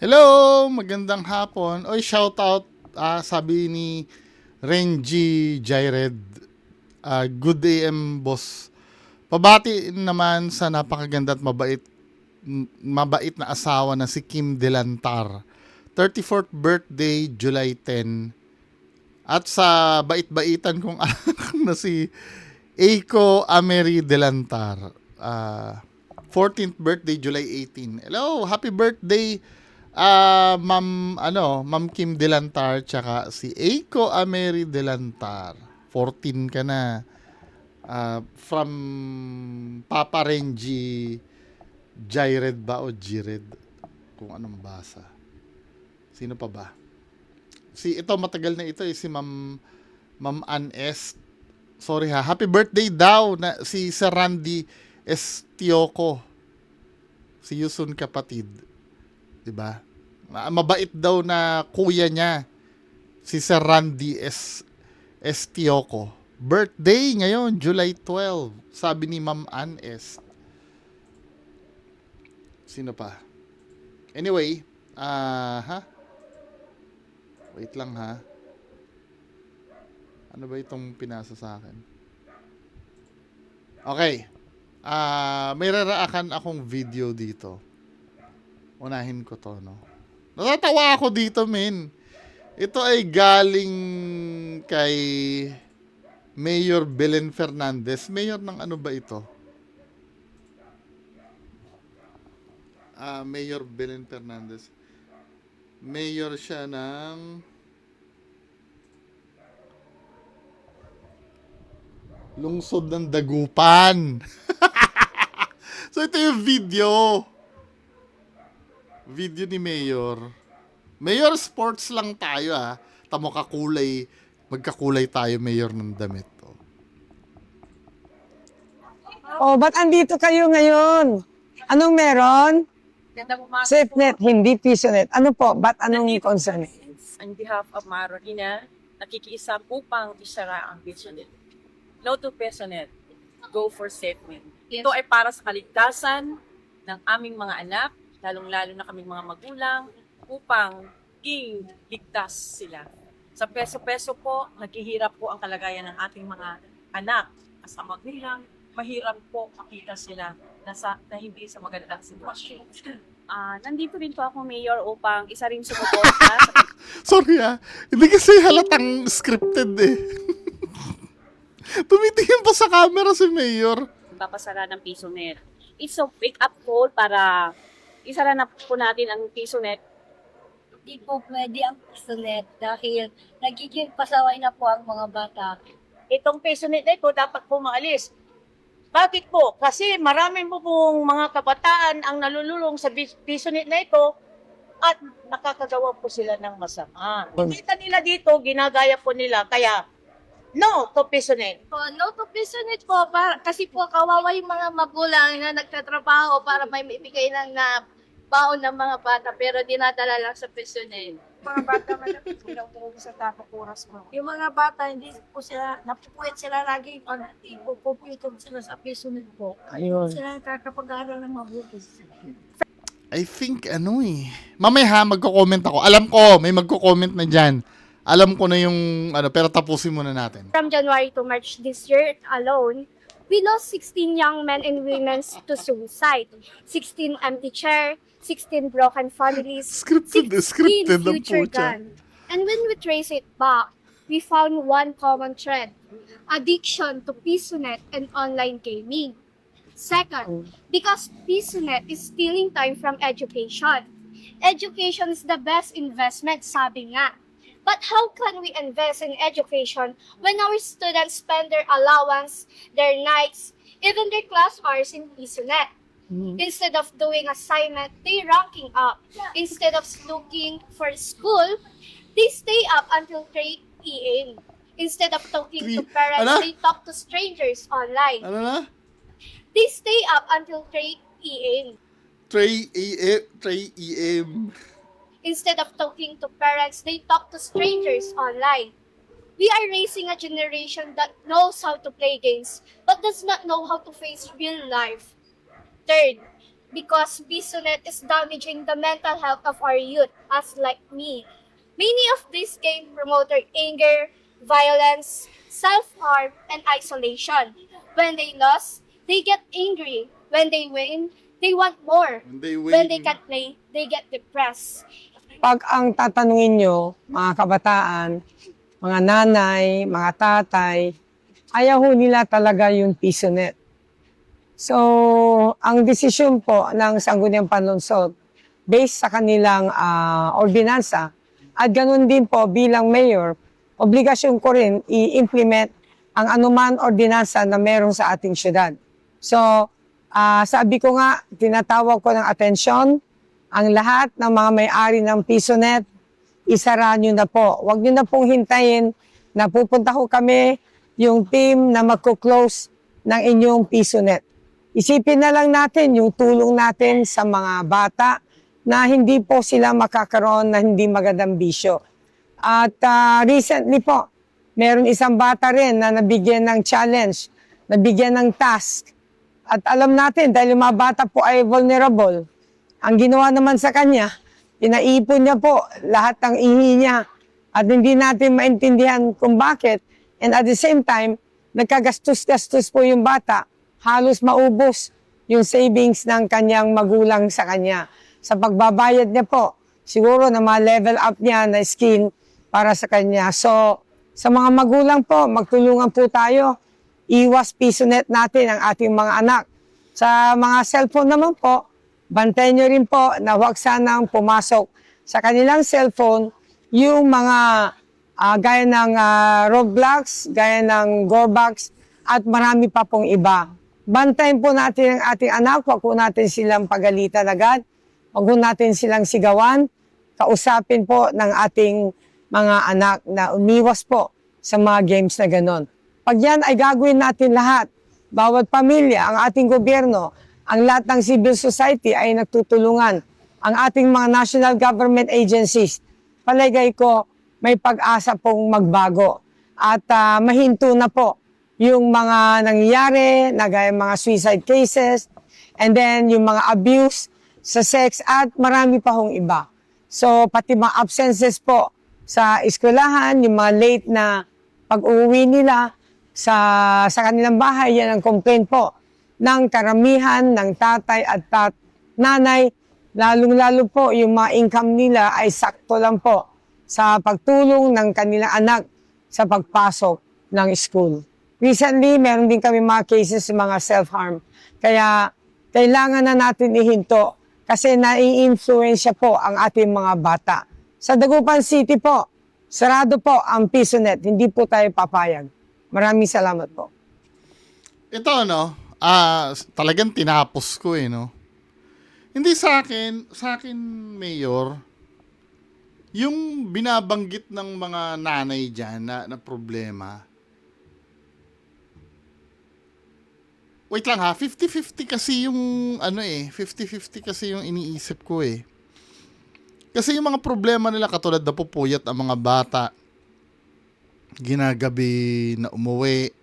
Hello, magandang hapon. Oy, shout out sabi ni Renji Jaired. Good AM boss. Pabati naman sa napakaganda at mabait na asawa na si Kim Delantar. 34th birthday, July 10. At sa bait-baitan kong anak na si Eiko Amery Delantar. 14th birthday, July 18. Hello, happy birthday Ma'am Kim Delantar tsaka si Eiko Amery Delantar. 14 ka na. From Papa Renji Jaired ba o Jired? Kung anong basa. Sino pa ba? Ito matagal na ito si Ma'am Ann S. Sorry ha. Happy birthday daw na si Sir Randy Estioco. Si Yusun kapatid. 'Di ba? Mabait daw na kuya niya si Sir Randy Estioco. Birthday ngayon, July 12. Sabi ni Ma'am Ann S. Sino pa? Anyway, wait lang ha. Ano ba itong pinasa sa akin? Okay. May raraakan akong video dito. Unahin ko to, no? Natatawa ako dito, men. Ito ay galing kay Mayor Belen Fernandez. Mayor ng ano ba ito? Mayor Belen Fernandez. Mayor siya ng lungsod ng Dagupan. So ito yung video ni Mayor. Mayor sports lang tayo Tamo kakulay, magkakulay tayo Mayor ng damit. Oh, ba't andito kayo ngayon? Anong meron? SafeNet, hindi PisoNet. Ano po? Ba't anong concern? On behalf of Marolina, nakikiisa upang isara ang PisoNet. No to PisoNet. Go for SafeNet. Ito ay para sa kaligtasan ng aming mga anak, lalong-lalo na kaming mga magulang, upang ligtas sila. Sa peso-peso po, naghihirap po ang kalagayan ng ating mga anak. Kasama nilang, mahirap po makita sila na hindi sa magandang sitwasyon. Nandito rin po ako, Mayor, upang isa rin sumuporta. Sorry hindi kasi halatang scripted Tumitingin pa sa camera si Mayor. Papasara ng PisoNet. It's a wake-up call para isara na po natin ang PisoNet. Hindi po pwede ang PisoNet dahil nagiging pasaway na po ang mga bata. Itong PisoNet na ito dapat po maalis. Bakit po? Kasi marami po pong mga kabataan ang nalululong sa PisoNet na ito at nakakagawa po sila ng masama. Kita nila dito, ginagaya po nila. Kaya, no to PisoNet. Po, no to PisoNet po kasi po kawawa yung mga magulang na nagtatrabaho para may ibigay ng baon ng mga bata pero dinadala lang sa PisoNet. Mga bata malapit sila umuwi sa tapos oras mo. Yung mga bata, hindi po sila, napupuwet sila lagi pag ipupupitom sila sa PisoNet po. Ayun. Sila nakakapag-aral ng mabuti. I think mamaya magko-comment ako. Alam ko, may magko-comment na dyan. Alam ko na yung pero tapusin muna natin. From January to March this year alone, we lost 16 young men and women to suicide, 16 empty chair, 16 broken families, Scripted 16 ang future pucha. gone. And when we trace it back, we found one common thread: addiction to PisoNet and online gaming. Second, because PisoNet is stealing time from education. Education is the best investment, sabi nga. But how can we invest in education when our students spend their allowance, their nights, even their class hours in PisoNet? Instead of doing assignment, they ranking up. Instead of looking for school, they stay up until 3 p.m. Instead of talking to parents, Ano? they talk to strangers online. Ano na? They stay up until 3 p.m. 3 EM. Instead of talking to parents, they talk to strangers online. We are raising a generation that knows how to play games, but does not know how to face real life. Third, because PSUNET is damaging the mental health of our youth, as like me. Many of these games promoted anger, violence, self-harm, and isolation. When they lose, they get angry. When they win, they want more. When they When they win, can't play, they get depressed. Pag ang tatanungin nyo, mga kabataan, mga nanay, mga tatay, ayaw ho nila talaga yung PSUNET. So, ang desisyon po ng Sangguniang Panlunsod, based sa kanilang ordinansa, at ganun din po bilang mayor, obligasyon ko rin i-implement ang anuman ordinansa na meron sa ating syudad. So, sabi ko nga, tinatawag ko ng atensyon ang lahat ng mga may-ari ng PSUNET, isara nyo na po. Huwag nyo na pong hintayin na pupunta ko kami yung team na magko-close ng inyong PSUNET. Isipin na lang natin yung tulong natin sa mga bata na hindi po sila makakaroon na hindi magandang bisyo. At recently po, meron isang bata rin na nabigyan ng challenge, nabigyan ng task. At alam natin, dahil yung mga bata po ay vulnerable, ang ginawa naman sa kanya, pinaipon niya po lahat ng ihi niya at hindi natin maintindihan kung bakit. And at the same time, nagkagastos-gastos po yung bata, halos maubos yung savings ng kanyang magulang sa kanya. Sa pagbabayad niya po, siguro na ma-level up niya na skill para sa kanya. So, sa mga magulang po, magtulungan po tayo. Iwas PSUNET natin ang ating mga anak. Sa mga cellphone naman po, bantayan nyo rin po na huwag sanang pumasok sa kanilang cellphone yung mga gaya ng Roblox, gaya ng Gorbox, at marami pa pong iba. Bantayan po natin ang ating anak, huwag po natin silang pagalitan agad, huwag po natin silang sigawan, kausapin po ng ating mga anak na umiwas po sa mga games na ganon. Pag yan ay gagawin natin lahat, bawat pamilya, ang ating gobyerno, ang lahat ng civil society ay nagtutulungan. Ang ating mga national government agencies, palagay ko may pag-asa pong magbago. At mahinto na po yung mga nangyayari, na gaya mga suicide cases, and then yung mga abuse sa sex at marami pa hong iba. So pati mga absences po sa eskwelahan, yung mga late na pag-uwi nila sa kanilang bahay, yan ang complaint po ng karamihan ng tatay at nanay, lalong-lalo po yung mga income nila ay sakto lang po sa pagtulong ng kanilang anak sa pagpasok ng school. Recently, meron din kami mga cases ng mga self-harm. Kaya kailangan na natin ihinto kasi nai-influensya po ang ating mga bata. Sa Dagupan City po, sarado po ang PSUNET, hindi po tayo papayag. Maraming salamat po. ito, no, talagang tinapos ko no. Hindi sa akin, Mayor, yung binabanggit ng mga nanay dyan na problema. Wait lang ha, 50-50 kasi yung 50-50 kasi yung iniisip ko Kasi yung mga problema nila katulad na pupuyat ang mga bata, ginagabi na umuwi,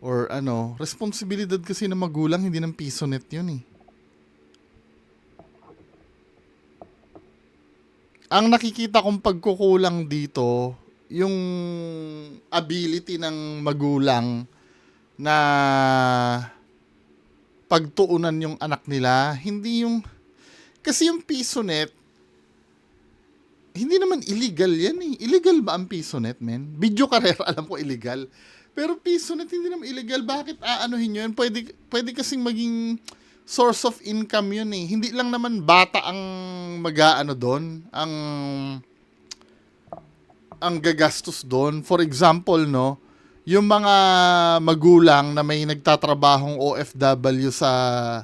or responsibilidad kasi ng magulang, hindi ng PSUNET yun Ang nakikita kong pagkukulang dito, yung ability ng magulang na pagtuunan yung anak nila, hindi yung, kasi yung PSUNET, hindi naman illegal yan Illegal ba ang PSUNET, men? Video career, alam ko illegal. Pero PSUNET hindi naman illegal. Bakit aanuhin yun? Pwede kasing maging source of income yun Hindi lang naman bata ang doon, ang gagastos doon. For example, yung mga magulang na may nagtatrabahong OFW sa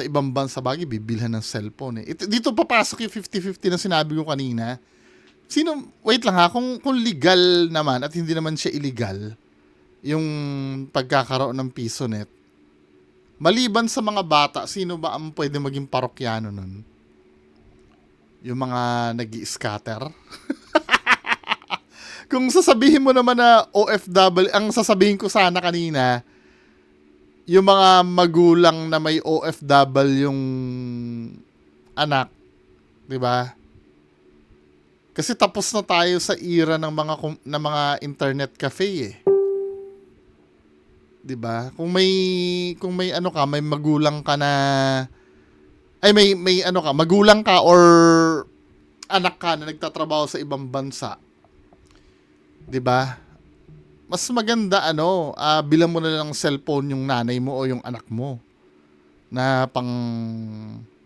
ibang bansa, bagay, bibilhan ng cellphone Dito papasok yung 50-50 na sinabi ko kanina. Wait lang ha, kung legal naman at hindi naman siya illegal, yung pagkakaroon ng PSUNET, maliban sa mga bata, sino ba ang pwede maging parokyano nun? Yung mga nag-i-scatter? Kung sasabihin mo naman na OFW, ang sasabihin ko sana kanina, yung mga magulang na may OFW yung anak, 'di ba? Kasi tapos na tayo sa era ng mga internet cafe eh. 'Di ba? Kung may ano ka, may magulang ka na ay may ano ka, magulang ka or anak ka na nagtatrabaho sa ibang bansa, 'di ba? Mas maganda bilang mo na lang cellphone yung nanay mo o yung anak mo na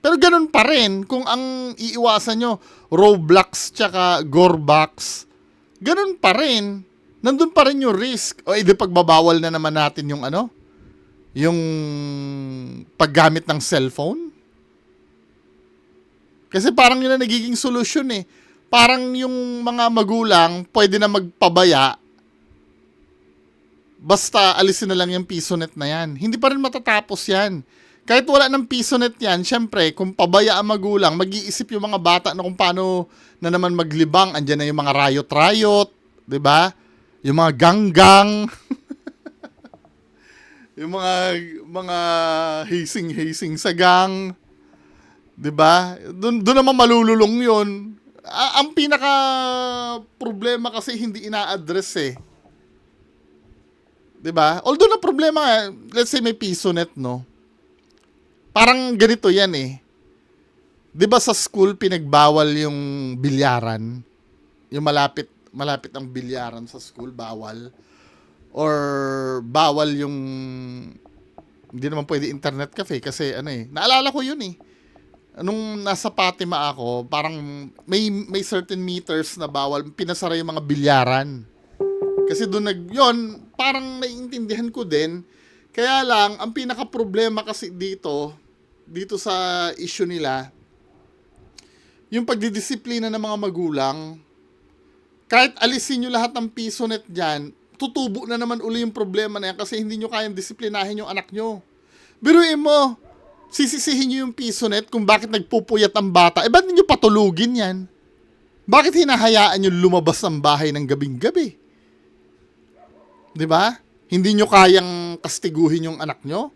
pero ganun pa rin kung ang iiwasan nyo Roblox tsaka Gorebox, ganun pa rin. Nandun pa rin yung risk. O edi pagbabawal na naman natin yung paggamit ng cellphone. Kasi parang yun na nagiging solusyon eh. Parang yung mga magulang pwede na magpabaya basta alisin na lang yung PisoNet na yan. Hindi pa rin matatapos yan. Kahit wala ng PisoNet yan, syempre, kung pabaya ang magulang, mag-iisip yung mga bata na kung paano na naman maglibang. Andyan na yung mga riot-riot, di ba? Yung mga ganggang, yung mga hazing sa gang, di ba? Doon naman malululong yun. Ang pinaka problema kasi hindi ina-address eh. 'Di ba? Although na problema, let's say may PisoNet, no? Parang ganito 'yan eh. 'Di ba sa school pinagbawal yung bilyaran? Yung malapit ang bilyaran sa school, bawal. Or bawal yung hindi naman pwede internet cafe kasi naalala ko yun eh. Nung nasa Fatima ako, parang may certain meters na bawal, pinasara yung mga bilyaran. Kasi doon parang naiintindihan ko din. Kaya lang, ang pinaka-problema kasi dito sa issue nila, yung pagdidisiplina ng mga magulang, kahit alisin nyo lahat ng PisoNet dyan, tutubo na naman uli yung problema na yan kasi hindi nyo kayang disiplinahin yung anak nyo. Biruin mo, sisisihin nyo yung PisoNet kung bakit nagpupuyat ang bata. Ba't nyo patulugin yan? Bakit hinahayaan nyo lumabas ng bahay ng gabing-gabi? 'Di ba? Hindi nyo kayang kastiguhin yung anak nyo.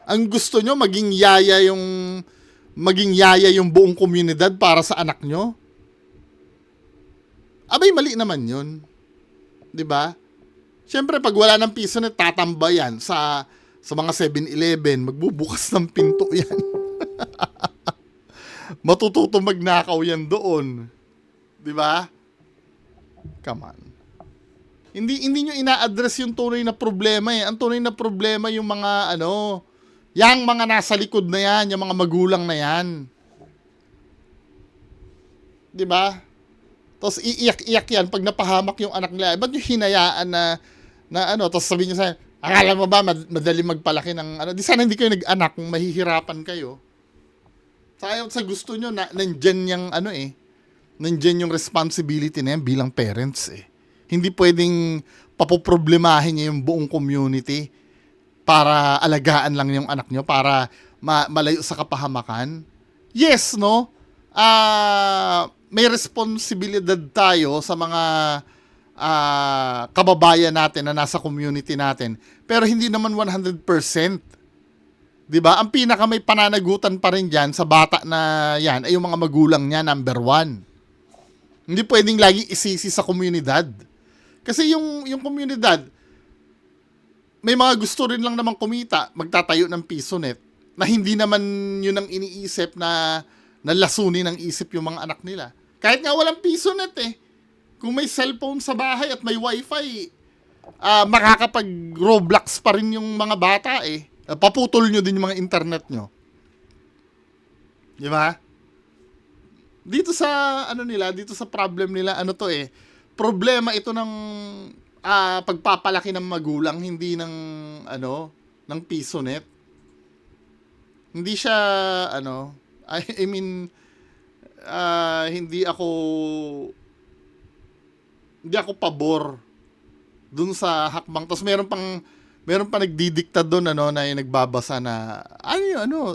Ang gusto nyo maging yaya yung buong komunidad para sa anak nyo. Abay, mali naman 'yun. 'Di ba? Siyempre pag wala ng PisoNet, tatambayan sa mga 7-Eleven, magbubukas ng pinto 'yan. Matututo magnakaw yan doon. 'Di ba? Come on. Hindi nyo ina-address yung tunay na problema eh. Ang tunay na problema yung mga yang mga nasa likod na yan, yung mga magulang na yan. 'Di ba? Tapos iiyak-iyak yan pag napahamak yung anak nila. Ba't yung hinayaan na tapos sabihin niyo sa akala mo ba madali magpalaki ng di sana hindi kayo nag-anak kung mahihirapan kayo. Sayang sa gusto nyo na nandyan yung nandyan yung responsibility na yan bilang parents eh. Hindi pwedeng papoproblemahin niya yung buong community para alagaan lang yung anak nyo, para malayo sa kapahamakan. Yes, no? May responsibilidad tayo sa mga kababayan natin na nasa community natin. Pero hindi naman 100%. 'Di ba? Ang pinaka may pananagutan pa rin diyan sa bata na 'yan ay yung mga magulang niya, number 1. Hindi pwedeng lagi isisi sa komunidad. Kasi yung komunidad, may mga gusto rin lang namang kumita, magtatayo ng PisoNet, na hindi naman yun ang iniisip na lasunin ang isip yung mga anak nila. Kahit nga walang PisoNet eh. Kung may cellphone sa bahay at may wifi, makakapag-Roblox pa rin yung mga bata eh. Paputol nyo din yung mga internet nyo. Di ba? Dito sa dito sa problem nila, problema ito ng pagpapalaki ng magulang, hindi ng PisoNet. Hindi siya I mean hindi ako pabor dun sa hakbang. Tapos meron pa nagdidikta doon na yung nagbabasa na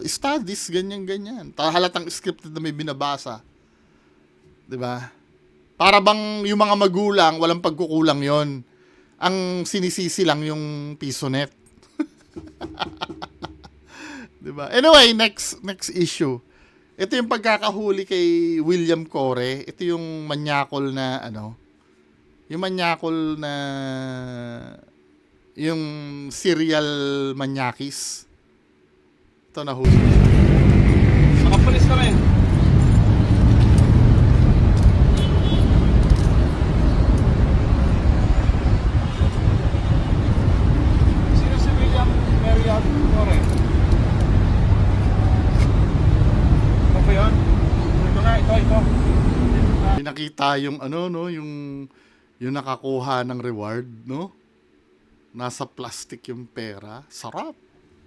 studies ganyan. Halatang scripted na may binabasa. 'Di ba? Para bang yung mga magulang, walang pagkukulang yon. Ang sinisisi lang yung PisoNet. Diba? Anyway, next issue. Ito yung pagkakahuli kay William Core. Ito yung manyakol na yung manyakol na yung serial manyakis. Ito nahuli. Nakapulis kami. Sino si William Marriott Core? Ito ba yun? Ito na, ito. Pinakita yung yung nakakuha ng reward, no? Nasa plastic yung pera. Sarap.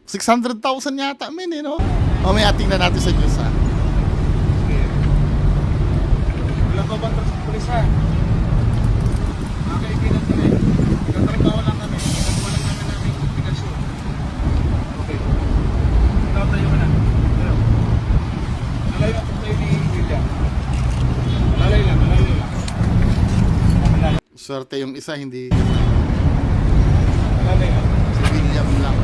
600,000 yata, no? Mamaya tingnan natin sa news, ha? Wala pa bang sa pulis ha? Mga kaibigan kami. Nagtatrabaho lang kami. Nagtatrabaho lang namin namin investigasyon. Okay. Ikaw tayo ka na. Malayo ako tayo ni William. Malay lang. Swerte yung isa, hindi Malay lang. si William lang.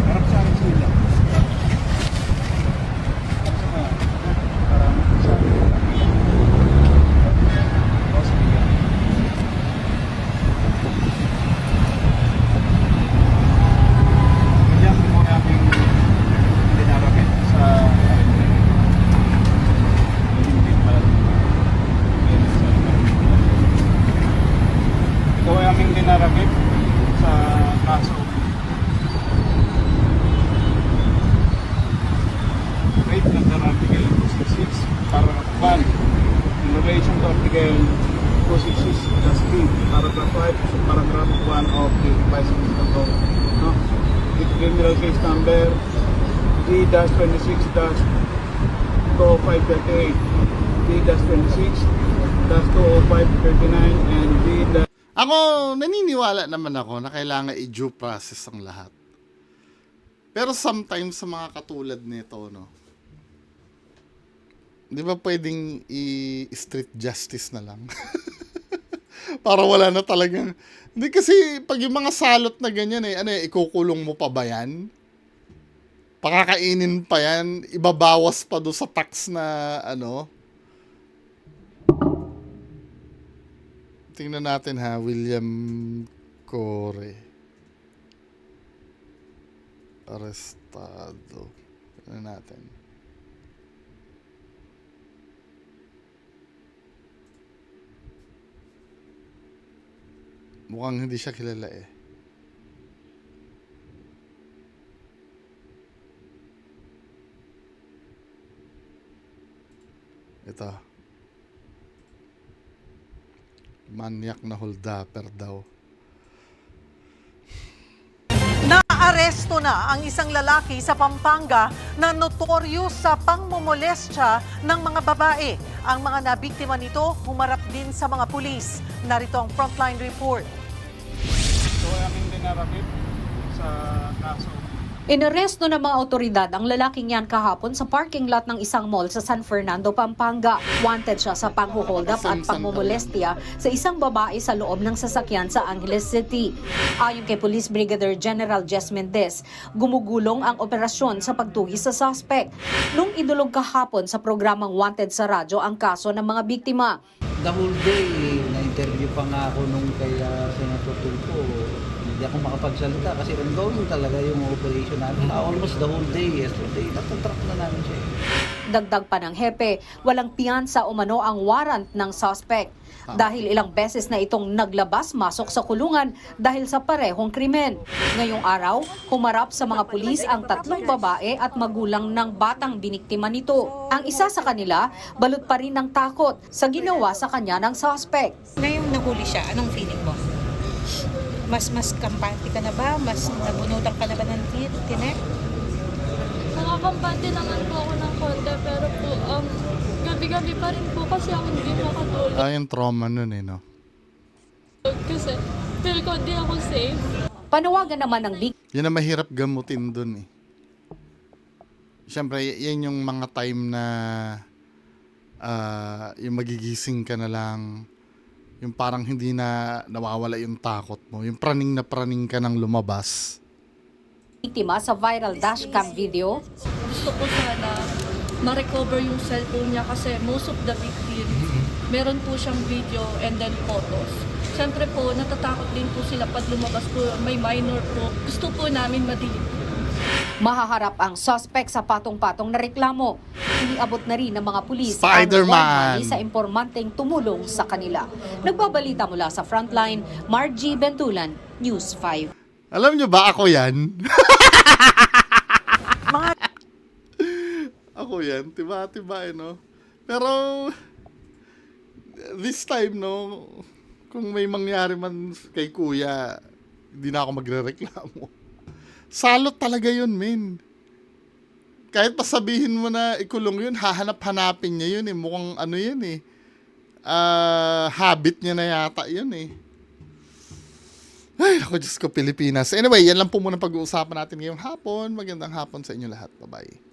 Harap sa akin si William. Parang sa akin. O, si William. William, ito mo aming dinarapit sa ito ay aming dinarapit sa kaso rate under Article 266 Paragraph 1 in relation to Article 266-3 Paragraph 5 Paragraph 1 of the revised criminal code, no? The criminal case number D-26-20538 D-26-20539 and D Ako, naniniwala naman ako na kailangan i-due process ang lahat. Pero sometimes sa mga katulad nito, no? Di ba pwedeng i-street justice na lang? Para wala na talagang... Hindi kasi pag yung mga salot na ganyan ikukulong mo pa ba yan? Pakakainin pa yan? Ibabawas pa do sa tax na Tingnan natin ha, William Core. Arestado. Tingnan natin. Mukhang hindi siya kilala eh. Ito. Manyak na holdapper daw. Naaresto na ang isang lalaki sa Pampanga na notorious sa pangmomolestya ng mga babae. Ang mga nabiktima nito humarap din sa mga pulis. Narito ang frontline report. ito ay aming dinarapit sa kaso Inaresto ng mga otoridad ang lalaking yan kahapon sa parking lot ng isang mall sa San Fernando, Pampanga. Wanted siya sa pangho-hold up at pangmomolestya sa isang babae sa loob ng sasakyan sa Angeles City. Ayon kay Police Brigadier General Jess Mendez, gumugulong ang operasyon sa pagtugis sa suspect. Nung idulog kahapon sa programang Wanted sa radyo ang kaso ng mga biktima. The whole day, na-interview pa nga ako nung kay Senator Tulfo. Hindi ako makapagsalita kasi ongoing talaga yung operation namin. Almost the whole day yesterday, natatrack na namin siya. Dagdag pa ng hepe, walang piyansa umano ang warrant ng suspect. Dahil ilang beses na itong naglabas-masok sa kulungan dahil sa parehong krimen. Ngayong araw, humarap sa mga pulis ang 3 babae at magulang ng batang biniktima nito. Ang isa sa kanila, balot pa rin ng takot sa ginawa sa kanya ng suspect. Ngayong nahuli siya, anong feeling mo? Mas kampante ka na ba? Mas nabunutan ka na ba ng tinek? Nakakampante naman po ako ng konti, pero po, gabi-gabi pa rin po kasi ako hindi makatulog. Yung trauma nun no? Kasi feel ko di ako safe. Panawagan naman ng Yan ang mahirap gamutin dun eh. Siyempre, yan yung mga time na yung magigising ka na lang, yung parang hindi na nawawala yung takot mo, yung praning na praning ka nang lumabas. Biktima sa viral dashcam video. Gusto ko sana ma-recover yung cellphone niya kasi most of the victims, meron po siyang video and then photos. Siyempre po, natatakot din po sila pag lumabas po, may minor po. Gusto po namin ma-delete. Mahaharap ang suspect sa patong-patong na reklamo. Iniabot na rin ng mga pulis Spider-Man! ang reward money sa impormanteng tumulong sa kanila. Nagbabalita mula sa Frontline, Margie Bentulan, News 5. Alam nyo ba, ako yan? Ako yan, tiba-tiba no? Pero, this time, no, kung may mangyari man kay kuya, hindi na ako magrereklamo. Salot talaga yun, men. Kahit pa sabihin mo na ikulong yun, hahanap-hanapin niya yun eh. Mukhang ano yun eh. Habit niya na yata yun eh. Ay, ako Diyos ko, Pilipinas. Anyway, yan lang po muna pag-uusapan natin ngayong hapon. Magandang hapon sa inyo lahat. Bye-bye.